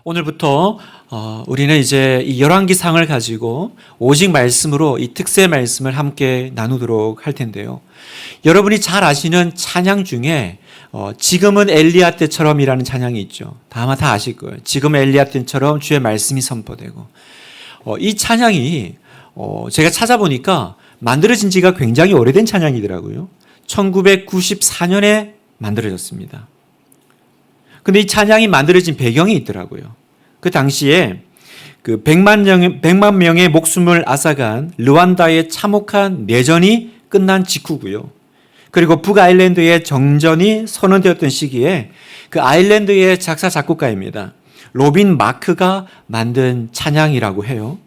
오늘부터 우리는 이제 이 열왕기상을 가지고 오직 말씀으로 이 특세 말씀을 함께 나누도록 할 텐데요. 여러분이 잘 아시는 찬양 중에 지금은 엘리야 때처럼이라는 찬양이 있죠. 아마 다 아실 거예요. 지금 엘리야 때처럼 주의 말씀이 선포되고, 이 찬양이 제가 찾아보니까 만들어진 지가 굉장히 오래된 찬양이더라고요. 1994년에 만들어졌습니다. 근데 이 찬양이 만들어진 배경이 있더라고요. 그 당시에 그 100만 명의 목숨을 앗아간 르완다의 참혹한 내전이 끝난 직후고요. 그리고 북아일랜드의 정전이 선언되었던 시기에 그 아일랜드의 작사 작곡가입니다. 로빈 마크가 만든 찬양이라고 해요.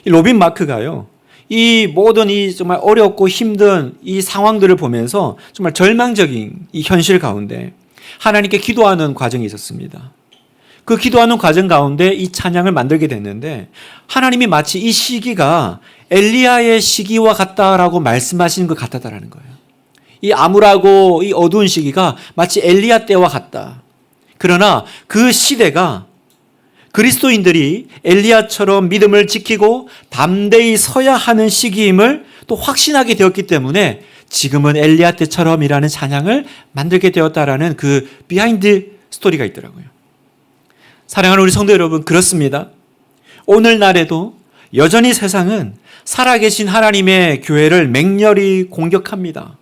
이 로빈 마크가요, 이 모든 이 정말 어렵고 힘든 이 상황들을 보면서 정말 절망적인 이 현실 가운데 하나님께 기도하는 과정이 있었습니다. 그 기도하는 과정 가운데 이 찬양을 만들게 됐는데, 하나님이 마치 이 시기가 엘리야의 시기와 같다라고 말씀하시는 것 같다라는 거예요. 이 암울하고 이 어두운 시기가 마치 엘리야 때와 같다. 그러나 그 시대가 그리스도인들이 엘리야처럼 믿음을 지키고 담대히 서야 하는 시기임을 또 확신하게 되었기 때문에 지금은 엘리야 때처럼이라는 찬양을 만들게 되었다라는 그 비하인드 스토리가 있더라고요. 사랑하는 우리 성도 여러분, 그렇습니다. 오늘날에도 여전히 세상은 살아계신 하나님의 교회를 맹렬히 공격합니다.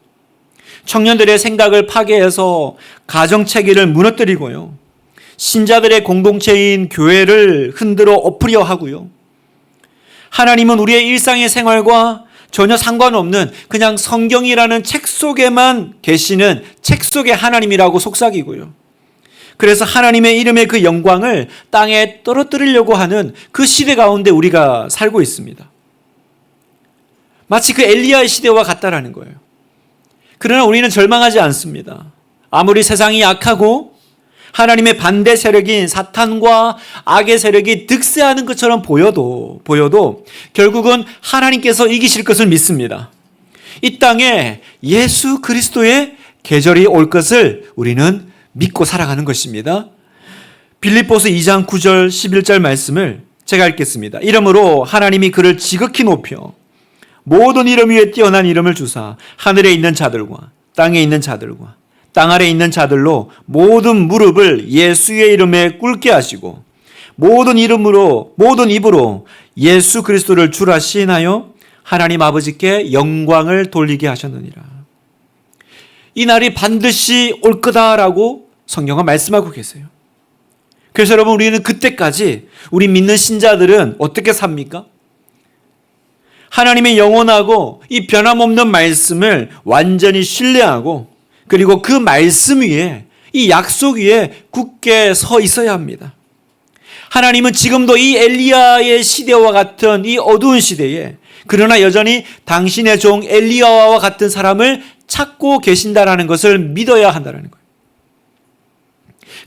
청년들의 생각을 파괴해서 가정체계를 무너뜨리고요, 신자들의 공동체인 교회를 흔들어 엎으려 하고요, 하나님은 우리의 일상의 생활과 전혀 상관없는 그냥 성경이라는 책 속에만 계시는 책 속의 하나님이라고 속삭이고요, 그래서 하나님의 이름의 그 영광을 땅에 떨어뜨리려고 하는 그 시대 가운데 우리가 살고 있습니다. 마치 그 엘리야의 시대와 같다라는 거예요. 그러나 우리는 절망하지 않습니다. 아무리 세상이 약하고 하나님의 반대 세력인 사탄과 악의 세력이 득세하는 것처럼 보여도 결국은 하나님께서 이기실 것을 믿습니다. 이 땅에 예수 그리스도의 계절이 올 것을 우리는 믿고 살아가는 것입니다. 빌립보서 2장 9절 11절 말씀을 제가 읽겠습니다. 이러므로 하나님이 그를 지극히 높여 모든 이름 위에 뛰어난 이름을 주사 하늘에 있는 자들과 땅에 있는 자들과 땅 아래 있는 자들로 모든 무릎을 예수의 이름에 꿇게 하시고 모든 입으로 예수 그리스도를 주라 시인하여 하나님 아버지께 영광을 돌리게 하셨느니라. 이 날이 반드시 올 거다라고 성경은 말씀하고 계세요. 그래서 여러분, 우리는 그때까지 우리 믿는 신자들은 어떻게 삽니까? 하나님의 영원하고 이 변함없는 말씀을 완전히 신뢰하고, 그리고 그 말씀 위에, 이 약속 위에 굳게 서 있어야 합니다. 하나님은 지금도 이 엘리야의 시대와 같은 이 어두운 시대에, 그러나 여전히 당신의 종 엘리야와 같은 사람을 찾고 계신다라는 것을 믿어야 한다는 거예요.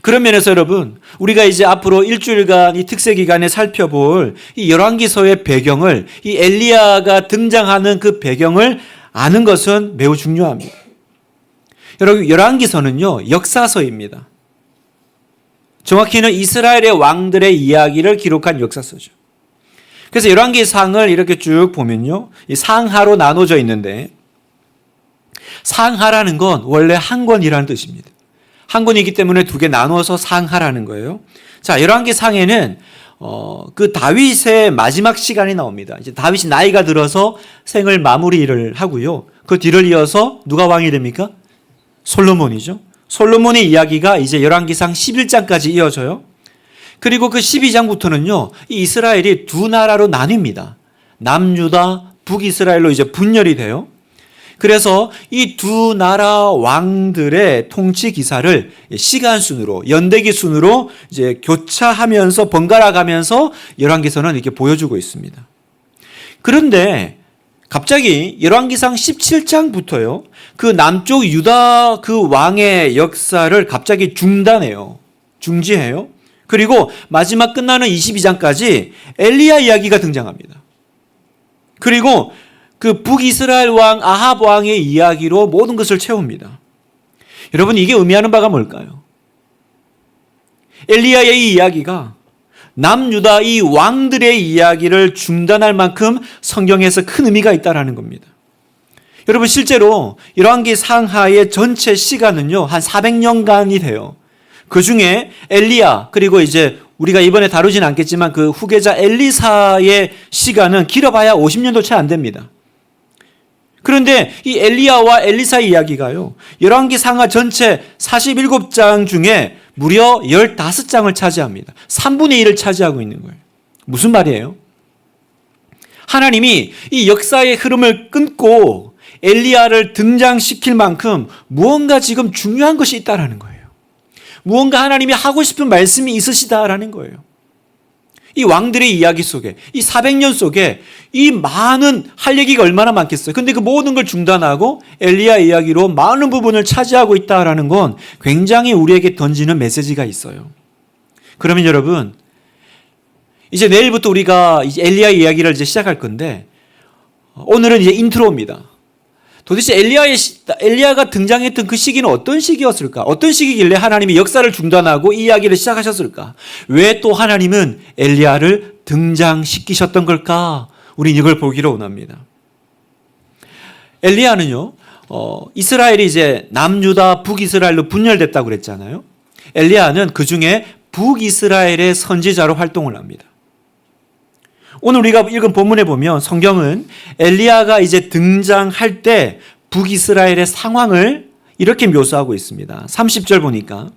그런 면에서 여러분, 우리가 이제 앞으로 일주일간 이 특세 기간에 살펴볼 이 열왕기서의 배경을, 이 엘리야가 등장하는 그 배경을 아는 것은 매우 중요합니다. 여러분, 열왕기서는요, 역사서입니다. 정확히는 이스라엘의 왕들의 이야기를 기록한 역사서죠. 그래서 열왕기상을 이렇게 쭉 보면요, 이 상하로 나눠져 있는데, 상하라는 건 원래 한 권이라는 뜻입니다. 한 권이기 때문에 두 개 나눠서 상하라는 거예요. 자, 열왕기상에는 그 다윗의 마지막 시간이 나옵니다. 이제 다윗이 나이가 들어서 생을 마무리를 하고요, 그 뒤를 이어서 누가 왕이 됩니까? 솔로몬이죠. 솔로몬의 이야기가 이제 열왕기상 11장까지 이어져요. 그리고 그 12장부터는요, 이 이스라엘이 두 나라로 나뉩니다. 남유다, 북이스라엘로 이제 분열이 돼요. 그래서 이 두 나라 왕들의 통치 기사를 시간 순으로, 연대기 순으로 이제 교차하면서 번갈아 가면서 열왕기서는 이렇게 보여주고 있습니다. 그런데 갑자기 열왕기상 17장부터요, 그 남쪽 유다 그 왕의 역사를 갑자기 중지해요. 그리고 마지막 끝나는 22장까지 엘리야 이야기가 등장합니다. 그리고 그 북이스라엘 왕 아합 왕의 이야기로 모든 것을 채웁니다. 여러분, 이게 의미하는 바가 뭘까요? 엘리야의 이 이야기가 남유다 이 왕들의 이야기를 중단할 만큼 성경에서 큰 의미가 있다라는 겁니다. 여러분 실제로 열왕기 상하의 전체 시간은요 한 400년간이 돼요. 그 중에 엘리야 그리고 이제 우리가 이번에 다루진 않겠지만 그 후계자 엘리사의 시간은 길어봐야 50년도 채 안 됩니다. 그런데 이 엘리야와 엘리사의 이야기가요 열왕기 상하 전체 47장 중에 무려 15장을 차지합니다. 3분의 1을 차지하고 있는 거예요. 무슨 말이에요? 하나님이 이 역사의 흐름을 끊고 엘리야를 등장시킬 만큼 무언가 지금 중요한 것이 있다라는 거예요. 무언가 하나님이 하고 싶은 말씀이 있으시다라는 거예요. 이 왕들의 이야기 속에 이 400년 속에 이 많은 할 얘기가 얼마나 많겠어요. 근데 그 모든 걸 중단하고 엘리야 이야기로 많은 부분을 차지하고 있다라는 건 굉장히 우리에게 던지는 메시지가 있어요. 그러면 여러분 이제 내일부터 우리가 이제 엘리야 이야기를 이제 시작할 건데 오늘은 이제 인트로입니다. 도대체 엘리야가 등장했던 그 시기는 어떤 시기였을까? 어떤 시기길래 하나님이 역사를 중단하고 이 이야기를 시작하셨을까? 왜 또 하나님은 엘리야를 등장시키셨던 걸까? 우린 이걸 보기로 원합니다. 엘리야는요, 이스라엘이 이제 남유다, 북이스라엘로 분열됐다고 그랬잖아요. 엘리야는 그 중에 북이스라엘의 선지자로 활동을 합니다. 오늘 우리가 읽은 본문에 보면 성경은 엘리야가 이제 등장할 때 북이스라엘의 상황을 이렇게 묘사하고 있습니다. 30절 보니까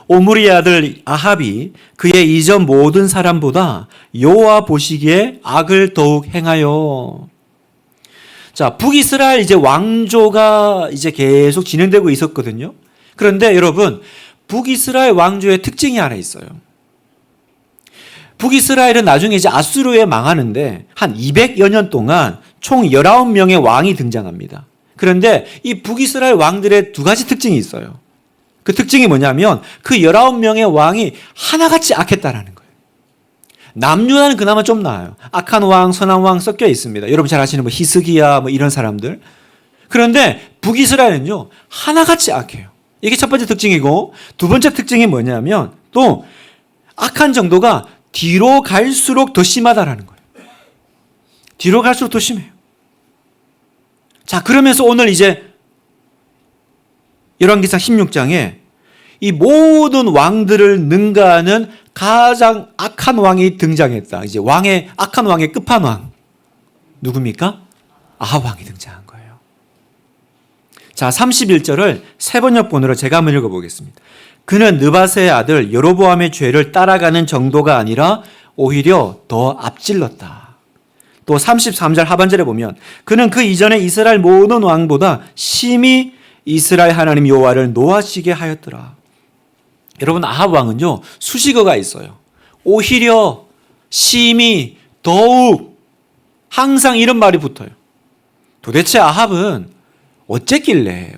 오므리의 아들 아합이 그의 이전 모든 사람보다 여호와 보시기에 악을 더욱 행하여. 자, 북이스라엘 이제 왕조가 이제 계속 진행되고 있었거든요. 그런데 여러분, 북이스라엘 왕조의 특징이 하나 있어요. 북이스라엘은 나중에 이제 아수르에 망하는데 한 200여 년 동안 총 19명의 왕이 등장합니다. 그런데 이 북이스라엘 왕들의 두 가지 특징이 있어요. 그 특징이 뭐냐면 그 19명의 왕이 하나같이 악했다라는 거예요. 남유다는 그나마 좀 나아요. 악한 왕, 선한 왕 섞여 있습니다. 여러분 잘 아시는 뭐 히스기야 뭐 이런 사람들. 그런데 북이스라엘은요 하나같이 악해요. 이게 첫 번째 특징이고 두 번째 특징이 뭐냐면 또 악한 정도가 뒤로 갈수록 더 심하다라는 거예요. 뒤로 갈수록 더 심해요. 자, 그러면서 오늘 이제 열왕기상 16장에 이 모든 왕들을 능가하는 가장 악한 왕이 등장했다. 이제 악한 왕의 끝판왕. 누굽니까? 아합 왕이 등장한 거예요. 자, 31절을 세 번역본으로 제가 한번 읽어보겠습니다. 그는 느바세의 아들 여로보암의 죄를 따라가는 정도가 아니라 오히려 더 앞질렀다. 또 33절 하반절에 보면 그는 그 이전에 이스라엘 모든 왕보다 심히 이스라엘 하나님 여호와를 노하시게 하였더라. 여러분 아합 왕은요 수식어가 있어요. 오히려, 심히, 더욱 항상 이런 말이 붙어요. 도대체 아합은 어쨌길래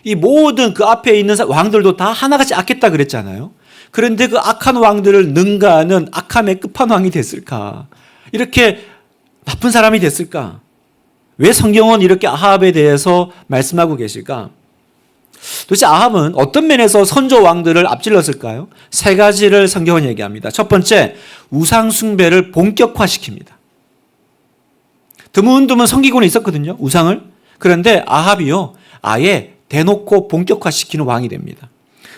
이 모든 그 앞에 있는 왕들도 다 하나같이 악했다 그랬잖아요. 그런데 그 악한 왕들을 능가하는 악함의 끝판왕이 됐을까? 이렇게 나쁜 사람이 됐을까? 왜 성경은 이렇게 아합에 대해서 말씀하고 계실까? 도대체 아합은 어떤 면에서 선조 왕들을 앞질렀을까요? 세 가지를 성경은 얘기합니다. 첫 번째, 우상 숭배를 본격화시킵니다. 드문드문 섬기고는 있었거든요, 우상을. 그런데 아합이요, 아예 대놓고 본격화시키는 왕이 됩니다.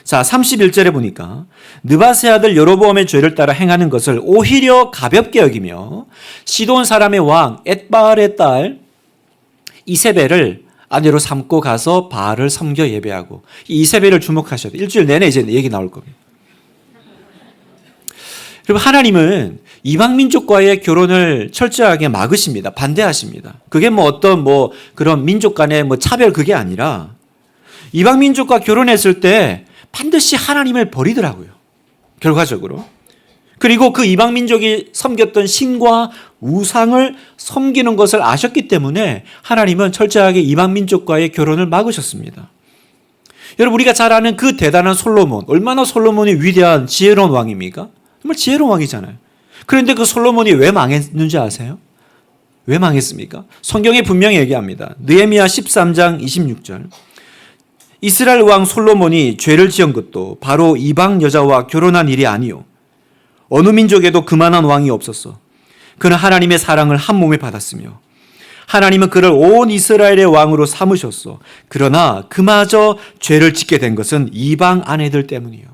자, 31절에 보니까 느바세 아들 여로보암의 죄를 따라 행하는 것을 오히려 가볍게 여기며 시돈 사람의 왕 엣바알의 딸 이세벨을 아내로 삼고 가서 바알을 섬겨 예배하고, 이 이세벨을 주목하셔야 돼요. 일주일 내내 이제 얘기 나올 겁니다. 여러분 하나님은 이방 민족과의 결혼을 철저하게 막으십니다. 반대하십니다. 그게 뭐 어떤 뭐 그런 민족 간의 뭐 차별 그게 아니라 이방 민족과 결혼했을 때 반드시 하나님을 버리더라고요. 결과적으로. 그리고 그 이방 민족이 섬겼던 신과 우상을 섬기는 것을 아셨기 때문에 하나님은 철저하게 이방 민족과의 결혼을 막으셨습니다. 여러분 우리가 잘 아는 그 대단한 솔로몬, 얼마나 솔로몬이 위대한 지혜로운 왕입니까? 정말 지혜로운 왕이잖아요. 그런데 그 솔로몬이 왜 망했는지 아세요? 왜 망했습니까? 성경에 분명히 얘기합니다. 느헤미야 13장 26절. 이스라엘 왕 솔로몬이 죄를 지은 것도 바로 이방 여자와 결혼한 일이 아니요 어느 민족에도 그만한 왕이 없었어. 그는 하나님의 사랑을 한 몸에 받았으며 하나님은 그를 온 이스라엘의 왕으로 삼으셨어. 그러나 그마저 죄를 짓게 된 것은 이방 아내들 때문이요.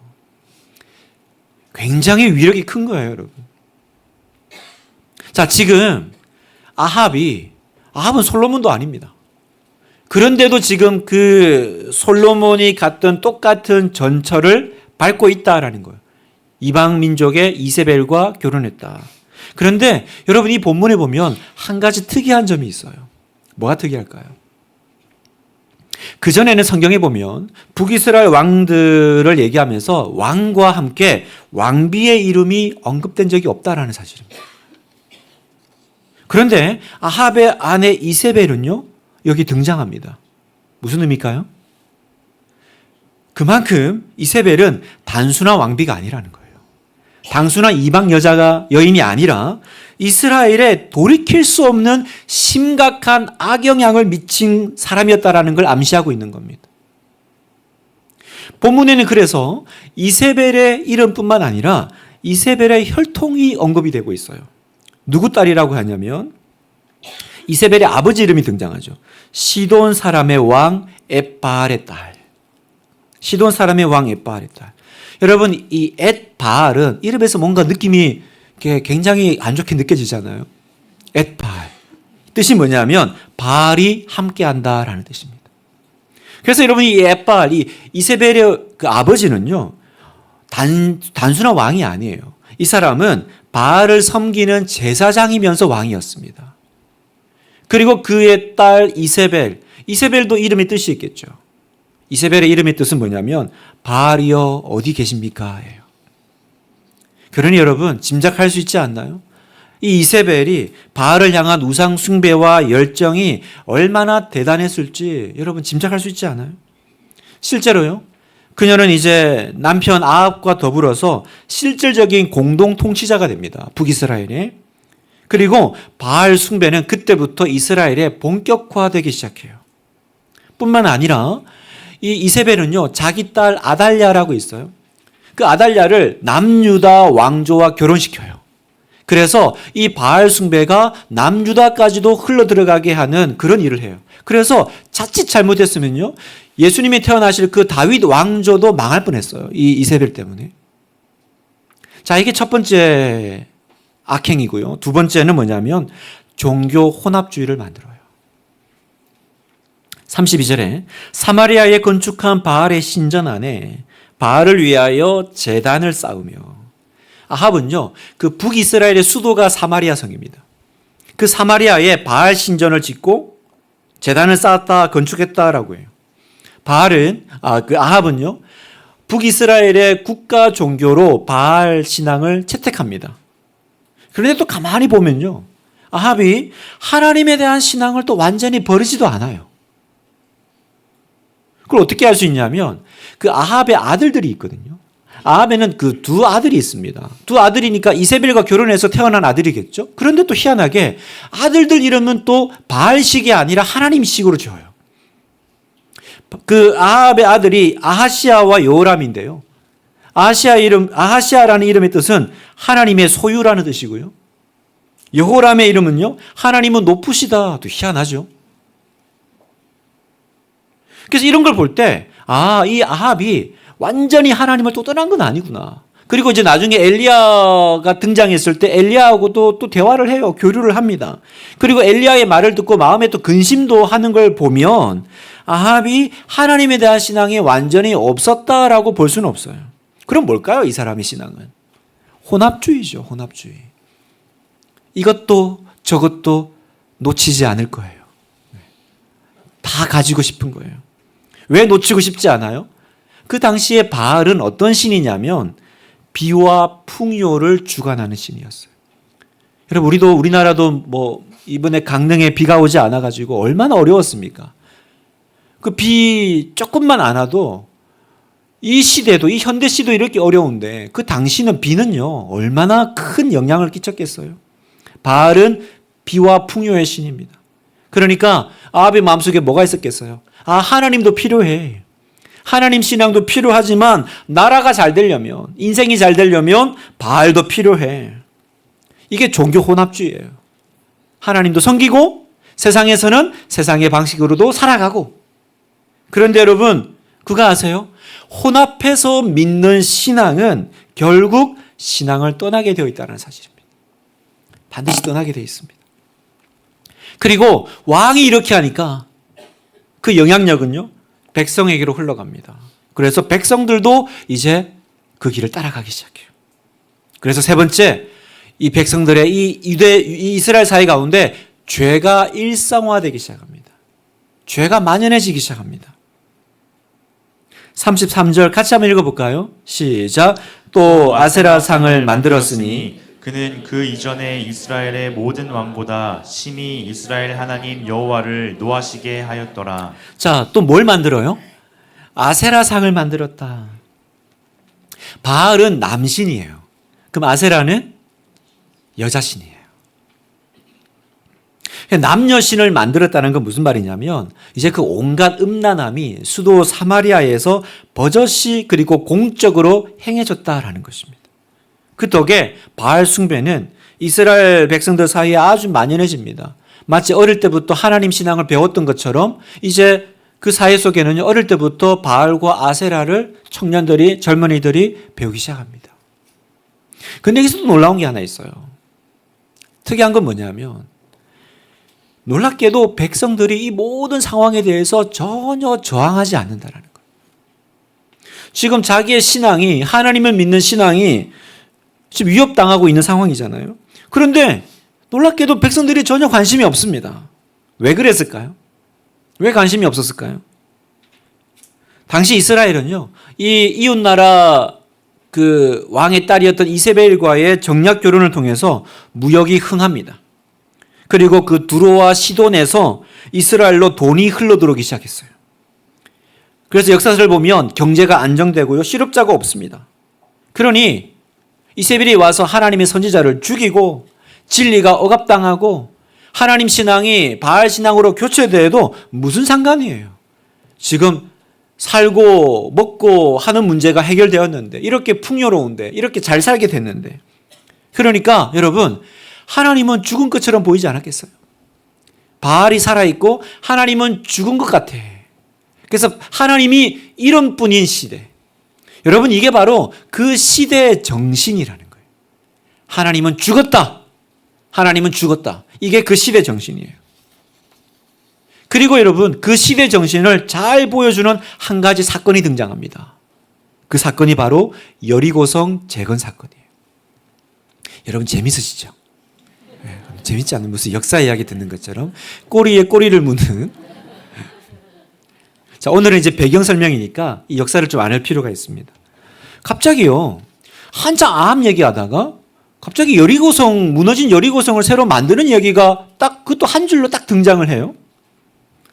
굉장히 위력이 큰 거예요, 여러분. 자, 지금 아합은 솔로몬도 아닙니다. 그런데도 지금 그 솔로몬이 갔던 똑같은 전철을 밟고 있다라는 거예요. 이방 민족의 이세벨과 결혼했다. 그런데 여러분, 이 본문에 보면 한 가지 특이한 점이 있어요. 뭐가 특이할까요? 그전에는 성경에 보면 북이스라엘 왕들을 얘기하면서 왕과 함께 왕비의 이름이 언급된 적이 없다라는 사실입니다. 그런데 아합의 아내 이세벨은요, 여기 등장합니다. 무슨 의미일까요? 그만큼 이세벨은 단순한 왕비가 아니라는 거예요. 단순한 이방 여인이 아니라 이스라엘에 돌이킬 수 없는 심각한 악영향을 미친 사람이었다라는 걸 암시하고 있는 겁니다. 본문에는 그래서 이세벨의 이름뿐만 아니라 이세벨의 혈통이 언급이 되고 있어요. 누구 딸이라고 하냐면 이세벨의 아버지 이름이 등장하죠. 시돈 사람의 왕 엣바알의 딸. 시돈 사람의 왕 엣바알의 딸. 여러분, 이 엣바알은 이름에서 뭔가 느낌이 굉장히 안 좋게 느껴지잖아요. 엣바알. 뜻이 뭐냐면 바알이 함께한다라는 뜻입니다. 그래서 여러분, 이 엣바알, 이 이세벨의 그 아버지는요, 단순한 왕이 아니에요. 이 사람은 바알을 섬기는 제사장이면서 왕이었습니다. 그리고 그의 딸 이세벨도 이름의 뜻이 있겠죠. 이세벨의 이름의 뜻은 뭐냐면 바알이여 어디 계십니까? 예요. 그러니 여러분, 짐작할 수 있지 않나요? 이 이세벨이 바알을 향한 우상 숭배와 열정이 얼마나 대단했을지 여러분 짐작할 수 있지 않아요? 실제로요, 그녀는 이제 남편 아합과 더불어서 실질적인 공동 통치자가 됩니다. 북이스라엘에. 그리고 바알 숭배는 그때부터 이스라엘에 본격화되기 시작해요. 뿐만 아니라 이 이세벨은요, 자기 딸 아달랴라고 있어요. 그 아달랴를 남유다 왕조와 결혼시켜요. 그래서 이 바알 숭배가 남유다까지도 흘러들어가게 하는 그런 일을 해요. 그래서 자칫 잘못했으면요, 예수님이 태어나실 그 다윗 왕조도 망할 뻔했어요. 이 이세벨 때문에. 자, 이게 첫 번째 악행이고요. 두 번째는 뭐냐면 종교 혼합주의를 만들어요. 32절에 사마리아에 건축한 바알의 신전 안에 바알을 위하여 제단을 쌓으며, 아합은요, 그 북이스라엘의 수도가 사마리아 성입니다. 그 사마리아에 바알 신전을 짓고 제단을 쌓았다, 건축했다라고 해요. 아합은요, 북이스라엘의 국가 종교로 바알 신앙을 채택합니다. 그런데 또 가만히 보면요, 아합이 하나님에 대한 신앙을 또 완전히 버리지도 않아요. 그걸 어떻게 할 수 있냐면 그 아합의 아들들이 있거든요. 아합에는 그 두 아들이 있습니다. 두 아들이니까 이세벨과 결혼해서 태어난 아들이겠죠. 그런데 또 희한하게 아들들 이름은 또 바알식이 아니라 하나님식으로 지어요. 그 아합의 아들이 아하시아와 요람인데요. 아하시아라는 이름의 뜻은 하나님의 소유라는 뜻이고요. 여호람의 이름은요, 하나님은 높으시다. 또 희한하죠. 그래서 이런 걸 볼 때, 이 아합이 완전히 하나님을 또 떠난 건 아니구나. 그리고 이제 나중에 엘리야가 등장했을 때 엘리야하고도 또 대화를 해요. 교류를 합니다. 그리고 엘리야의 말을 듣고 마음에 또 근심도 하는 걸 보면 아합이 하나님에 대한 신앙이 완전히 없었다라고 볼 수는 없어요. 그럼 뭘까요? 이 사람의 신앙은 혼합주의죠. 혼합주의. 이것도 저것도 놓치지 않을 거예요. 다 가지고 싶은 거예요. 왜 놓치고 싶지 않아요? 그 당시에 바알은 어떤 신이냐면 비와 풍요를 주관하는 신이었어요. 여러분, 우리나라도 뭐 이번에 강릉에 비가 오지 않아 가지고 얼마나 어려웠습니까? 그 비 조금만 안 와도 이 시대도, 이 현대 시도 이렇게 어려운데 그 당시는 비는요, 얼마나 큰 영향을 끼쳤겠어요. 바알은 비와 풍요의 신입니다. 그러니까 아합의 마음속에 뭐가 있었겠어요? 하나님도 필요해. 하나님 신앙도 필요하지만 나라가 잘 되려면, 인생이 잘 되려면 바알도 필요해. 이게 종교 혼합주의예요. 하나님도 섬기고 세상에서는 세상의 방식으로도 살아가고. 그런데 여러분, 그거 아세요? 혼합해서 믿는 신앙은 결국 신앙을 떠나게 되어 있다는 사실입니다. 반드시 떠나게 되어 있습니다. 그리고 왕이 이렇게 하니까 그 영향력은요, 백성에게로 흘러갑니다. 그래서 백성들도 이제 그 길을 따라가기 시작해요. 그래서 세 번째, 이 백성들의 이 이스라엘 사회 가운데 죄가 일상화되기 시작합니다. 죄가 만연해지기 시작합니다. 33절 같이 한번 읽어볼까요? 시작. 또 아세라 상을 만들었으니 그는 그 이전에 이스라엘의 모든 왕보다 심히 이스라엘 하나님 여호와를 노하시게 하였더라. 자, 또 뭘 만들어요? 아세라 상을 만들었다. 바알은 남신이에요. 그럼 아세라는 여자신이에요. 남녀신을 만들었다는 건 무슨 말이냐면 이제 그 온갖 음란함이 수도 사마리아에서 버젓이 그리고 공적으로 행해졌다라는 것입니다. 그 덕에 바알 숭배는 이스라엘 백성들 사이에 아주 만연해집니다. 마치 어릴 때부터 하나님 신앙을 배웠던 것처럼 이제 그 사회 속에는 어릴 때부터 바알과 아세라를 청년들이, 젊은이들이 배우기 시작합니다. 근데 여기서도 놀라운 게 하나 있어요. 특이한 건 뭐냐면 놀랍게도 백성들이 이 모든 상황에 대해서 전혀 저항하지 않는다는 거예요. 지금 자기의 신앙이, 하나님을 믿는 신앙이 지금 위협당하고 있는 상황이잖아요. 그런데 놀랍게도 백성들이 전혀 관심이 없습니다. 왜 그랬을까요? 왜 관심이 없었을까요? 당시 이스라엘은요, 이 이웃나라 그 왕의 딸이었던 이세벨과의 정략 결혼을 통해서 무역이 흥합니다. 그리고 그 두로와 시돈에서 이스라엘로 돈이 흘러들어오기 시작했어요. 그래서 역사를 보면 경제가 안정되고요, 실업자가 없습니다. 그러니 이세벨이 와서 하나님의 선지자를 죽이고 진리가 억압당하고 하나님 신앙이 바알 신앙으로 교체돼도 무슨 상관이에요. 지금 살고 먹고 하는 문제가 해결되었는데, 이렇게 풍요로운데, 이렇게 잘 살게 됐는데. 그러니까 여러분, 하나님은 죽은 것처럼 보이지 않았겠어요? 바알이 살아있고 하나님은 죽은 것 같아. 그래서 하나님이 이런 분인 시대. 여러분, 이게 바로 그 시대의 정신이라는 거예요. 하나님은 죽었다. 하나님은 죽었다. 이게 그 시대 정신이에요. 그리고 여러분, 그 시대 정신을 잘 보여주는 한 가지 사건이 등장합니다. 그 사건이 바로 여리고성 재건 사건이에요. 여러분, 재밌으시죠? 네, 재밌지 않은 무슨 역사 이야기 듣는 것처럼 꼬리에 꼬리를 무는. 자, 오늘은 이제 배경 설명이니까 이 역사를 좀 알 필요가 있습니다. 갑자기요, 한참 아합 얘기하다가 갑자기 여리고성, 무너진 여리고성을 새로 만드는 이야기가 딱, 그것도 한 줄로 딱 등장을 해요.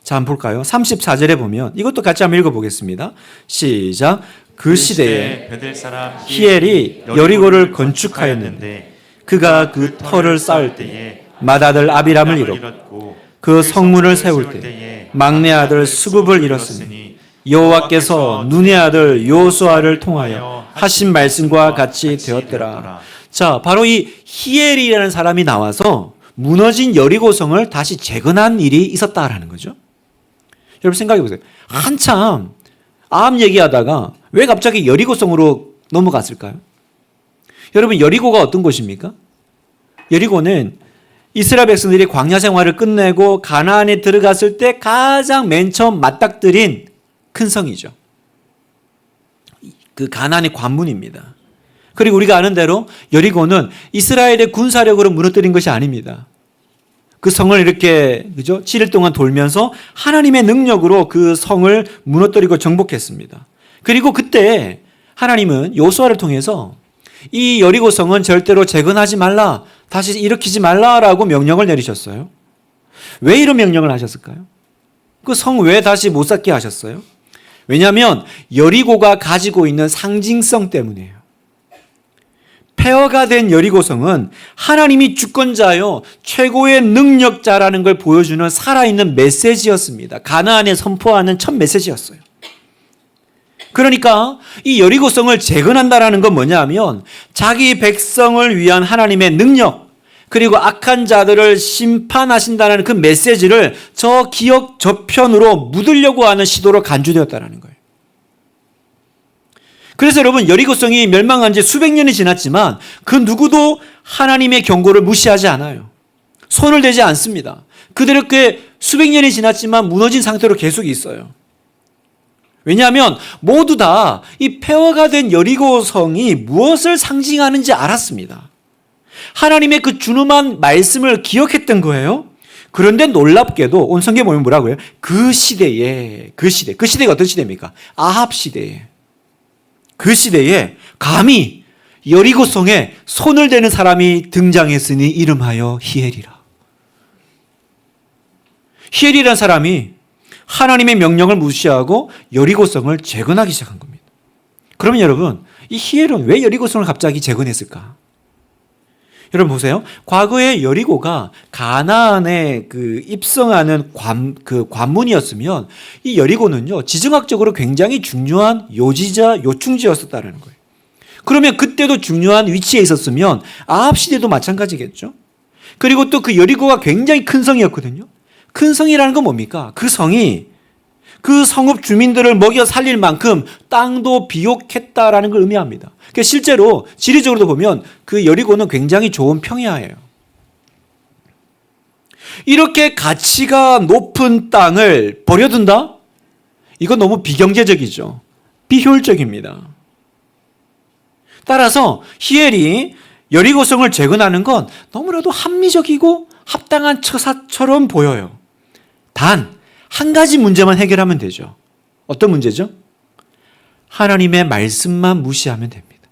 자, 한번 볼까요? 34절에 보면 이것도 같이 한번 읽어보겠습니다. 시작. 그 시대에 베델 사람 히엘이 여리고를 건축하였는데 그가 그 터를 쌓을 때에 맏아들 아비람을 잃었고 그 성문을 세울 때 막내 아들 수굽을 잃었으니 여호와께서 눈의 아들 요수아를 통하여 하신 말씀과 같이 되었더라. 자, 바로 이 히엘이라는 사람이 나와서 무너진 여리고성을 다시 재건한 일이 있었다라는 거죠. 여러분 생각해 보세요. 한참 아합 얘기하다가 왜 갑자기 여리고성으로 넘어갔을까요? 여러분, 여리고가 어떤 곳입니까? 여리고는 이스라엘 백성들이 광야 생활을 끝내고 가나안에 들어갔을 때 가장 맨 처음 맞닥뜨린 큰 성이죠. 그 가나안의 관문입니다. 그리고 우리가 아는 대로 여리고는 이스라엘의 군사력으로 무너뜨린 것이 아닙니다. 그 성을 이렇게, 그죠? 7일 동안 돌면서 하나님의 능력으로 그 성을 무너뜨리고 정복했습니다. 그리고 그때 하나님은 요수아를 통해서 이 여리고 성은 절대로 재건하지 말라, 다시 일으키지 말라라고 명령을 내리셨어요. 왜 이런 명령을 하셨을까요? 그 성 왜 다시 못 쌓게 하셨어요? 왜냐하면 여리고가 가지고 있는 상징성 때문이에요. 폐허가 된 여리고성은 하나님이 주권자요, 최고의 능력자라는 걸 보여주는 살아있는 메시지였습니다. 가나안에 선포하는 첫 메시지였어요. 그러니까 이 여리고성을 재건한다라는 건 뭐냐면 자기 백성을 위한 하나님의 능력, 그리고 악한 자들을 심판하신다는 그 메시지를 저 기억 저편으로 묻으려고 하는 시도로 간주되었다는 거예요. 그래서 여러분, 여리고성이 멸망한 지 수백 년이 지났지만 그 누구도 하나님의 경고를 무시하지 않아요. 손을 대지 않습니다. 그대로 꽤 수백 년이 지났지만 무너진 상태로 계속 있어요. 왜냐하면 모두 다 이 폐허가 된 여리고성이 무엇을 상징하는지 알았습니다. 하나님의 그 준엄한 말씀을 기억했던 거예요. 그런데 놀랍게도 온 성경에 보면 뭐라고요? 그 시대가 어떤 시대입니까? 아합 시대에. 그 시대에 감히 여리고성에 손을 대는 사람이 등장했으니 이름하여 히엘이라. 히엘이라는 사람이 하나님의 명령을 무시하고 여리고성을 재건하기 시작한 겁니다. 그러면 여러분, 이 히엘은 왜 여리고성을 갑자기 재건했을까? 여러분 보세요. 과거에 여리고가 가나안에 입성하는 관문이었으면 이 여리고는요, 지정학적으로 굉장히 중요한 요충지였었다는 거예요. 그러면 그때도 중요한 위치에 있었으면 아합 시대도 마찬가지겠죠. 그리고 또 그 여리고가 굉장히 큰 성이었거든요. 큰 성이라는 건 뭡니까? 그 성이 그 성읍 주민들을 먹여 살릴 만큼 땅도 비옥했다라는 걸 의미합니다. 그러니까 실제로 지리적으로도 보면 그 여리고는 굉장히 좋은 평야예요. 이렇게 가치가 높은 땅을 버려둔다? 이건 너무 비경제적이죠. 비효율적입니다. 따라서 히엘이 여리고성을 재건하는 건 너무나도 합리적이고 합당한 처사처럼 보여요. 단 한 가지 문제만 해결하면 되죠. 어떤 문제죠? 하나님의 말씀만 무시하면 됩니다.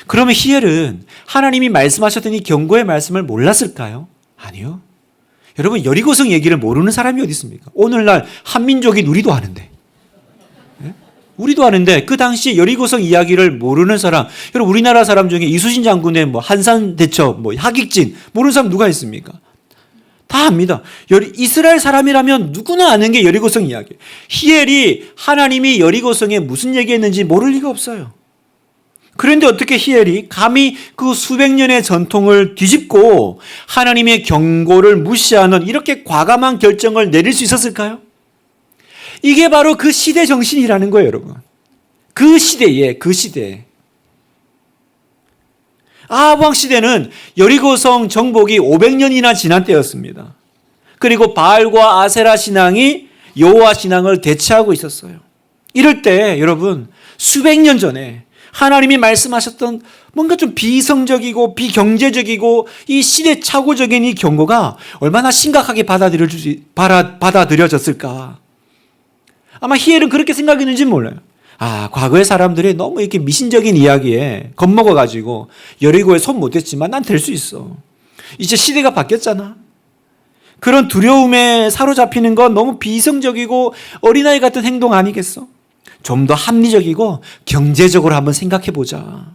그러면 히엘은 하나님이 말씀하셨던 이 경고의 말씀을 몰랐을까요? 아니요. 여러분, 여리고성 얘기를 모르는 사람이 어디 있습니까? 오늘날 한민족인 우리도 아는데. 우리도 아는데 그 당시 여리고성 이야기를 모르는 사람, 여러분 우리나라 사람 중에 이수신 장군의 한산대첩, 하객진 모르는 사람 누가 있습니까? 다 압니다. 이스라엘 사람이라면 누구나 아는 게 여리고성 이야기예요. 히엘이 하나님이 여리고성에 무슨 얘기했는지 모를 리가 없어요. 그런데 어떻게 히엘이 감히 그 수백 년의 전통을 뒤집고 하나님의 경고를 무시하는 이렇게 과감한 결정을 내릴 수 있었을까요? 이게 바로 그 시대 정신이라는 거예요, 여러분. 그 시대에. 아합 왕 시대는 여리고성 정복이 500년이나 지난 때였습니다. 그리고 바알과 아세라 신앙이 여호와 신앙을 대체하고 있었어요. 이럴 때 여러분, 수백 년 전에 하나님이 말씀하셨던 뭔가 좀 비이성적이고 비경제적이고 이 시대착오적인 이 경고가 얼마나 심각하게 받아들여졌을까. 아마 히엘은 그렇게 생각했는지 몰라요. 과거의 사람들이 너무 이렇게 미신적인 이야기에 겁먹어가지고 여리고에 손 못댔지만 난 될 수 있어. 이제 시대가 바뀌었잖아. 그런 두려움에 사로잡히는 건 너무 비이성적이고 어린아이 같은 행동 아니겠어? 좀 더 합리적이고 경제적으로 한번 생각해보자.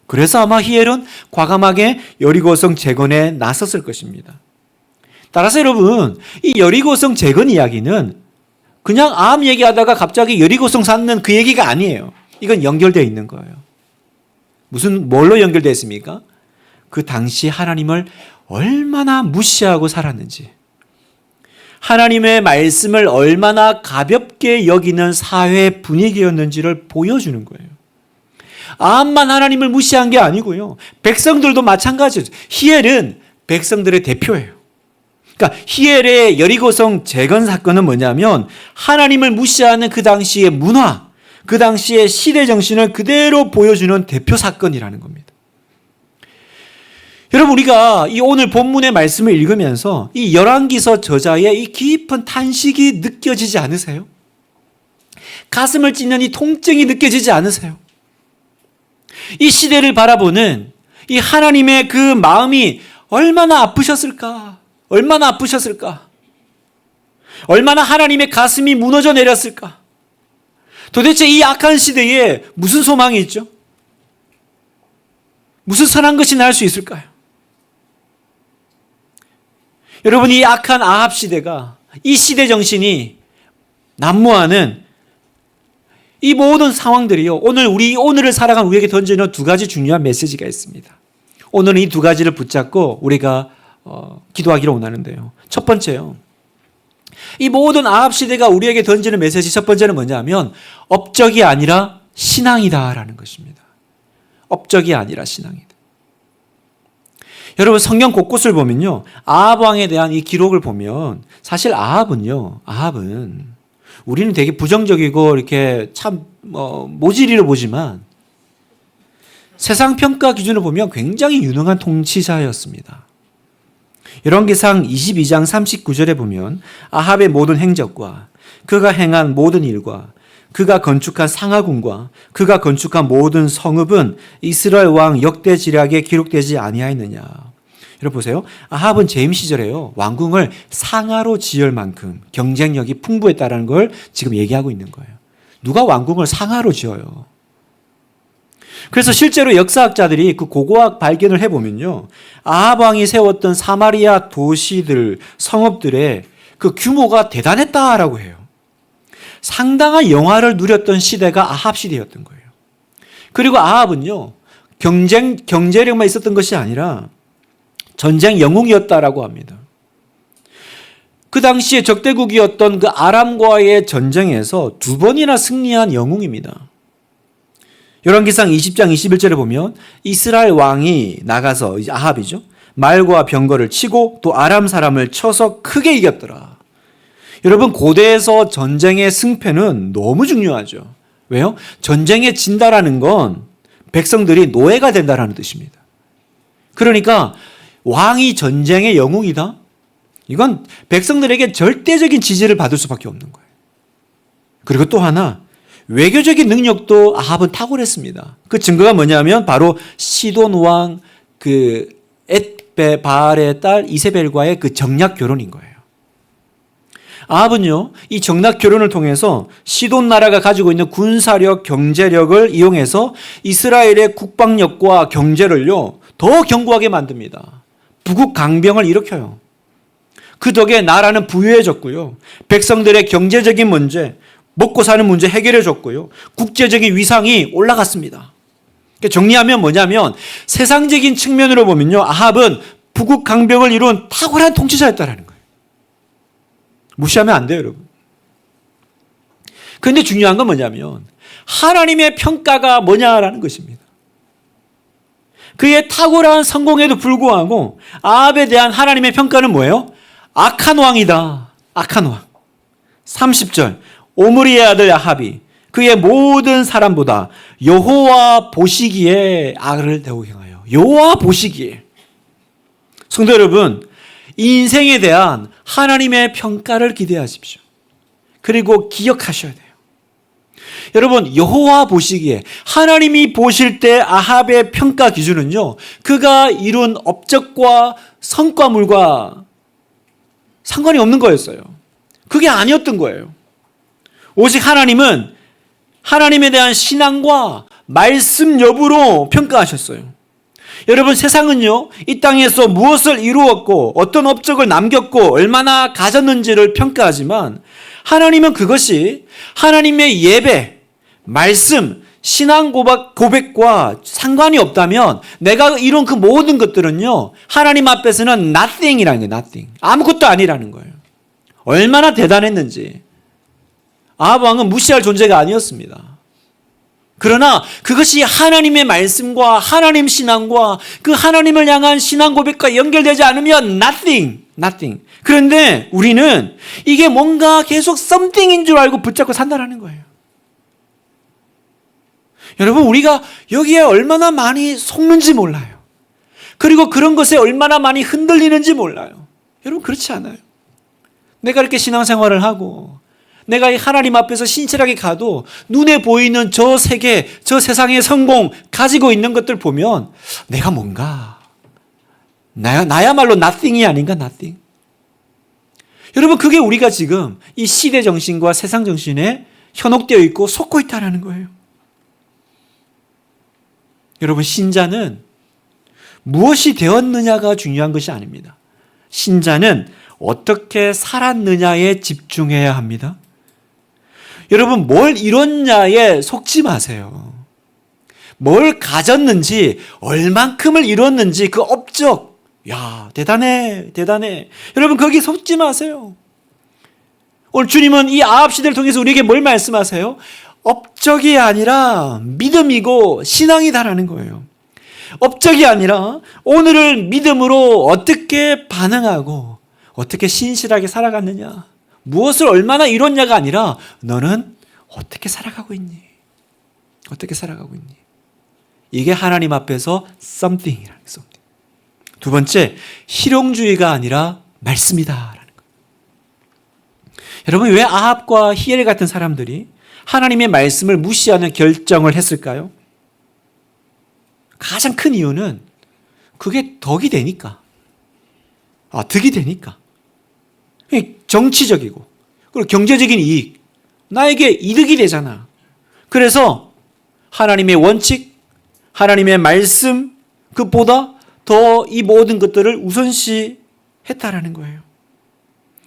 그래서 아마 히엘은 과감하게 여리고성 재건에 나섰을 것입니다. 따라서 여러분, 이 여리고성 재건 이야기는 그냥 아합 얘기하다가 갑자기 여리고성 쌓는 그 얘기가 아니에요. 이건 연결되어 있는 거예요. 뭘로 연결되어 있습니까? 그 당시 하나님을 얼마나 무시하고 살았는지, 하나님의 말씀을 얼마나 가볍게 여기는 사회 분위기였는지를 보여주는 거예요. 아합만 하나님을 무시한 게 아니고요. 백성들도 마찬가지죠. 히엘은 백성들의 대표예요. 그러니까 히엘의 여리고성 재건 사건은 뭐냐면 하나님을 무시하는 그 당시의 문화, 그 당시의 시대 정신을 그대로 보여주는 대표 사건이라는 겁니다. 여러분, 우리가 이 오늘 본문의 말씀을 읽으면서 이 열왕기서 저자의 이 깊은 탄식이 느껴지지 않으세요? 가슴을 찢는 이 통증이 느껴지지 않으세요? 이 시대를 바라보는 이 하나님의 그 마음이 얼마나 아프셨을까? 얼마나 하나님의 가슴이 무너져 내렸을까? 도대체 이 악한 시대에 무슨 소망이 있죠? 무슨 선한 것이 날 수 있을까요? 여러분, 이 악한 아합 시대가, 이 시대 정신이 난무하는 이 모든 상황들이요, 오늘을 살아간 우리에게 던지는 두 가지 중요한 메시지가 있습니다. 오늘은 이 두 가지를 붙잡고 우리가 기도하기를 원하는데요. 첫 번째요, 이 모든 아합 시대가 우리에게 던지는 메시지 첫 번째는 뭐냐면 업적이 아니라 신앙이다라는 것입니다. 업적이 아니라 신앙이다. 여러분, 성경 곳곳을 보면요, 아합 왕에 대한 이 기록을 보면 사실 아합은 우리는 되게 부정적이고 이렇게 참 모질이로 보지만 세상 평가 기준으로 보면 굉장히 유능한 통치자였습니다. 열왕기상 22장 39절에 보면 아합의 모든 행적과 그가 행한 모든 일과 그가 건축한 상하궁과 그가 건축한 모든 성읍은 이스라엘 왕 역대 지략에 기록되지 아니하였느냐. 여러분 보세요. 아합은 재임 시절에요, 왕궁을 상하로 지을 만큼 경쟁력이 풍부했다는 걸 지금 얘기하고 있는 거예요. 누가 왕궁을 상하로 지어요? 그래서 실제로 역사학자들이 그 고고학 발견을 해보면요, 아합 왕이 세웠던 사마리아 도시들, 성읍들의 그 규모가 대단했다라고 해요. 상당한 영화를 누렸던 시대가 아합 시대였던 거예요. 그리고 아합은요, 경제력만 있었던 것이 아니라 전쟁 영웅이었다라고 합니다. 그 당시에 적대국이었던 그 아람과의 전쟁에서 2번이나 승리한 영웅입니다. 열왕기상 20장 21절에 보면 이스라엘 왕이 나가서, 이제 아합이죠, 말과 병거를 치고 또 아람 사람을 쳐서 크게 이겼더라. 여러분, 고대에서 전쟁의 승패는 너무 중요하죠. 왜요? 전쟁에 진다라는 건 백성들이 노예가 된다라는 뜻입니다. 그러니까 왕이 전쟁의 영웅이다? 이건 백성들에게 절대적인 지지를 받을 수밖에 없는 거예요. 그리고 또 하나, 외교적인 능력도 아합은 탁월했습니다. 그 증거가 뭐냐면 바로 시돈 왕 그 엣베발의 딸 이세벨과의 그 정략 결혼인 거예요. 아합은요, 이 정략 결혼을 통해서 시돈 나라가 가지고 있는 군사력, 경제력을 이용해서 이스라엘의 국방력과 경제를요 더 견고하게 만듭니다. 북극 강병을 일으켜요. 그 덕에 나라는 부유해졌고요, 백성들의 경제적인 문제, 먹고 사는 문제 해결해 줬고요, 국제적인 위상이 올라갔습니다. 정리하면 뭐냐면 세상적인 측면으로 보면요, 아합은 북극 강병을 이룬 탁월한 통치자였다라는 거예요. 무시하면 안 돼요, 여러분. 그런데 중요한 건 뭐냐면 하나님의 평가가 뭐냐라는 것입니다. 그의 탁월한 성공에도 불구하고 아합에 대한 하나님의 평가는 뭐예요? 악한 왕이다. 악한 왕. 30절, 오므리의 아들 아합이 그의 모든 사람보다 여호와 보시기에 악을 대고 행하여. 여호와 보시기에. 성도 여러분, 인생에 대한 하나님의 평가를 기대하십시오. 그리고 기억하셔야 돼요. 여러분, 여호와 보시기에, 하나님이 보실 때 아합의 평가 기준은요, 그가 이룬 업적과 성과물과 상관이 없는 거였어요. 그게 아니었던 거예요. 오직 하나님은 하나님에 대한 신앙과 말씀 여부로 평가하셨어요. 여러분, 세상은요, 이 땅에서 무엇을 이루었고 어떤 업적을 남겼고 얼마나 가졌는지를 평가하지만 하나님은 그것이 하나님의 예배, 말씀, 신앙 고백과 상관이 없다면 내가 이룬 그 모든 것들은요, 하나님 앞에서는 nothing이라는 거예요. nothing. 아무것도 아니라는 거예요. 얼마나 대단했는지. 아합 왕은 무시할 존재가 아니었습니다. 그러나 그것이 하나님의 말씀과 하나님 신앙과 그 하나님을 향한 신앙 고백과 연결되지 않으면 nothing. 그런데 우리는 이게 뭔가 계속 something인 줄 알고 붙잡고 산다는 거예요. 여러분, 우리가 여기에 얼마나 많이 속는지 몰라요. 그리고 그런 것에 얼마나 많이 흔들리는지 몰라요. 여러분, 그렇지 않아요. 내가 이렇게 신앙생활을 하고 내가 이 하나님 앞에서 신실하게 가도 눈에 보이는 저 세계, 저 세상의 성공 가지고 있는 것들 보면 내가 뭔가 나야말로 nothing이 아닌가, nothing. 여러분, 그게 우리가 지금 이 시대 정신과 세상 정신에 현혹되어 있고 속고 있다는 거예요. 여러분, 신자는 무엇이 되었느냐가 중요한 것이 아닙니다. 신자는 어떻게 살았느냐에 집중해야 합니다. 여러분, 뭘 이뤘냐에 속지 마세요. 뭘 가졌는지, 얼만큼을 이뤘는지 그 업적, 야, 대단해, 대단해. 여러분, 거기 속지 마세요. 오늘 주님은 이 아합 시대를 통해서 우리에게 뭘 말씀하세요? 업적이 아니라 믿음이고 신앙이다라는 거예요. 업적이 아니라 오늘을 믿음으로 어떻게 반응하고 어떻게 신실하게 살아갔느냐, 무엇을 얼마나 이뤘냐가 아니라 너는 어떻게 살아가고 있니? 어떻게 살아가고 있니? 이게 하나님 앞에서 something이라는 something. 두 번째, 실용주의가 아니라 말씀이다라는 거예요. 여러분, 왜 아합과 히엘 같은 사람들이 하나님의 말씀을 무시하는 결정을 했을까요? 가장 큰 이유는 그게 덕이 되니까. 득이 되니까. 정치적이고 그리고 경제적인 이익, 나에게 이득이 되잖아. 그래서 하나님의 원칙, 하나님의 말씀, 그보다 더 이 모든 것들을 우선시했다라는 거예요.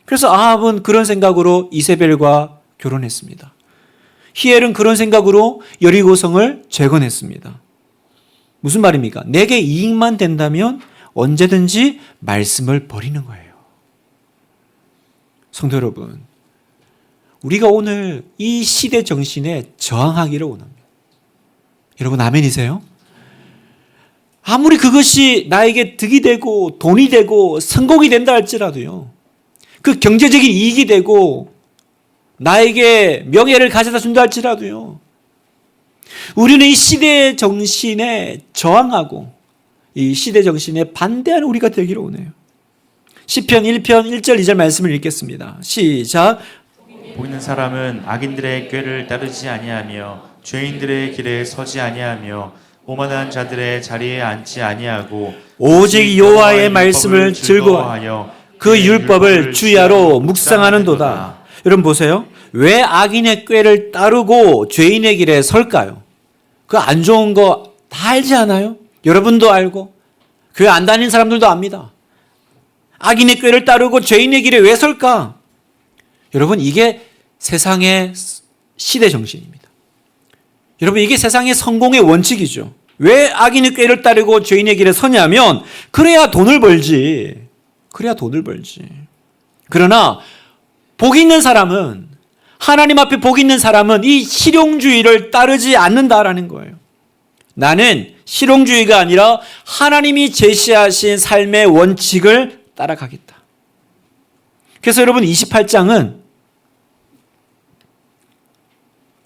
그래서 아합은 그런 생각으로 이세벨과 결혼했습니다. 히엘은 그런 생각으로 여리고성을 재건했습니다. 무슨 말입니까? 내게 이익만 된다면 언제든지 말씀을 버리는 거예요. 성도 여러분, 우리가 오늘 이 시대 정신에 저항하기를 원합니다. 여러분, 아멘이세요? 아무리 그것이 나에게 득이 되고 돈이 되고 성공이 된다 할지라도요, 그 경제적인 이익이 되고 나에게 명예를 가져다 준다 할지라도요, 우리는 이 시대 정신에 저항하고 이 시대 정신에 반대하는 우리가 되기를 원해요. 시편 1편 1절 2절 말씀을 읽겠습니다. 시작. 복 있는 사람은 악인들의 꾀를 따르지 아니하며 죄인들의 길에 서지 아니하며 오만한 자들의 자리에 앉지 아니하고 오직 여호와의 말씀을 즐거워하여 그 율법을 주야로 묵상하는도다. 여러분 보세요. 왜 악인의 꾀를 따르고 죄인의 길에 설까요? 그 안 좋은 거 다 알지 않아요? 여러분도 알고 교회 안 다니는 사람들도 압니다. 악인의 꾀를 따르고 죄인의 길에 왜 설까? 여러분, 이게 세상의 시대 정신입니다. 여러분, 이게 세상의 성공의 원칙이죠. 왜 악인의 꾀를 따르고 죄인의 길에 서냐면 그래야 돈을 벌지. 그래야 돈을 벌지. 그러나 복 있는 사람은, 하나님 앞에 복 있는 사람은 이 실용주의를 따르지 않는다라는 거예요. 나는 실용주의가 아니라 하나님이 제시하신 삶의 원칙을 따라가겠다. 그래서 여러분, 28장은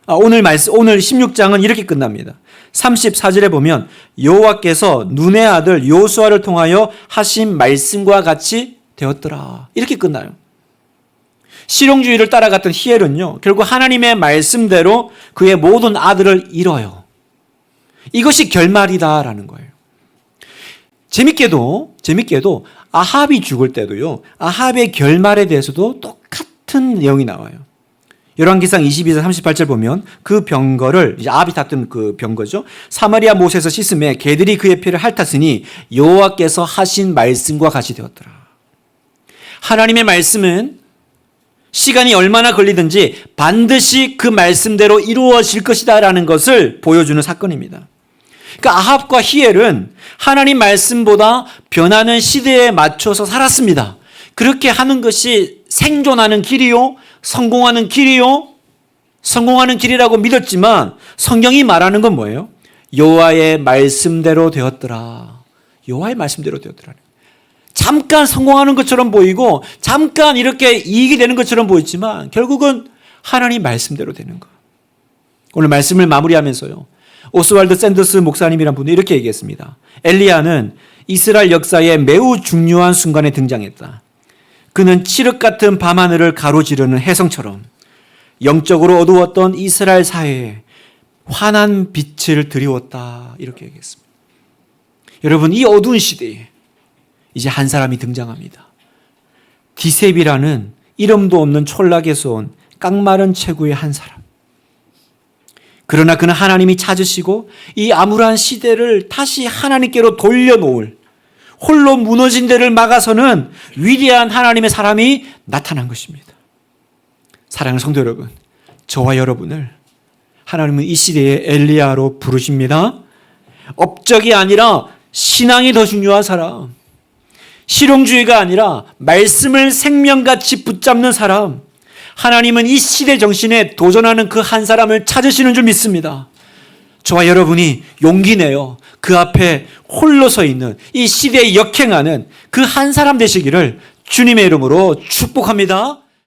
오늘 16장은 이렇게 끝납니다. 34절에 보면 여호와께서 눈의 아들 요수아를 통하여 하신 말씀과 같이 되었더라. 이렇게 끝나요. 실용주의를 따라갔던 히엘은요, 결국 하나님의 말씀대로 그의 모든 아들을 잃어요. 이것이 결말이다라는 거예요. 재밌게도 아합이 죽을 때도요, 아합의 결말에 대해서도 똑같은 내용이 나와요. 열왕기상 22장 38절 보면 그 병거를, 이제 아합이 탔던 그 병거죠, 사마리아 못에서 씻음에 개들이 그의 피를 핥았으니 여호와께서 하신 말씀과 같이 되었더라. 하나님의 말씀은 시간이 얼마나 걸리든지 반드시 그 말씀대로 이루어질 것이다라는 것을 보여주는 사건입니다. 그러니까 아합과 히엘은 하나님 말씀보다 변하는 시대에 맞춰서 살았습니다. 그렇게 하는 것이 생존하는 길이요, 성공하는 길이요, 성공하는 길이라고 믿었지만 성경이 말하는 건 뭐예요? 여호와의 말씀대로 되었더라. 여호와의 말씀대로 되었더라. 잠깐 성공하는 것처럼 보이고 잠깐 이렇게 이익이 되는 것처럼 보이지만 결국은 하나님 말씀대로 되는 거. 오늘 말씀을 마무리하면서요, 오스왈드 샌더스 목사님이란 분이 이렇게 얘기했습니다. 엘리야는 이스라엘 역사에 매우 중요한 순간에 등장했다. 그는 칠흑 같은 밤하늘을 가로지르는 혜성처럼 영적으로 어두웠던 이스라엘 사회에 환한 빛을 드리웠다. 이렇게 얘기했습니다. 여러분, 이 어두운 시대에 이제 한 사람이 등장합니다. 디셉이라는 이름도 없는 촌락에서 온 깡마른 체구의 한 사람. 그러나 그는 하나님이 찾으시고 이 암울한 시대를 다시 하나님께로 돌려놓을, 홀로 무너진 데를 막아서는 위대한 하나님의 사람이 나타난 것입니다. 사랑하는 성도 여러분, 저와 여러분을 하나님은 이 시대의 엘리야로 부르십니다. 업적이 아니라 신앙이 더 중요한 사람, 실용주의가 아니라 말씀을 생명같이 붙잡는 사람, 하나님은 이 시대 정신에 도전하는 그 한 사람을 찾으시는 줄 믿습니다. 저와 여러분이 용기 내요 그 앞에 홀로 서 있는 이 시대에 역행하는 그 한 사람 되시기를 주님의 이름으로 축복합니다.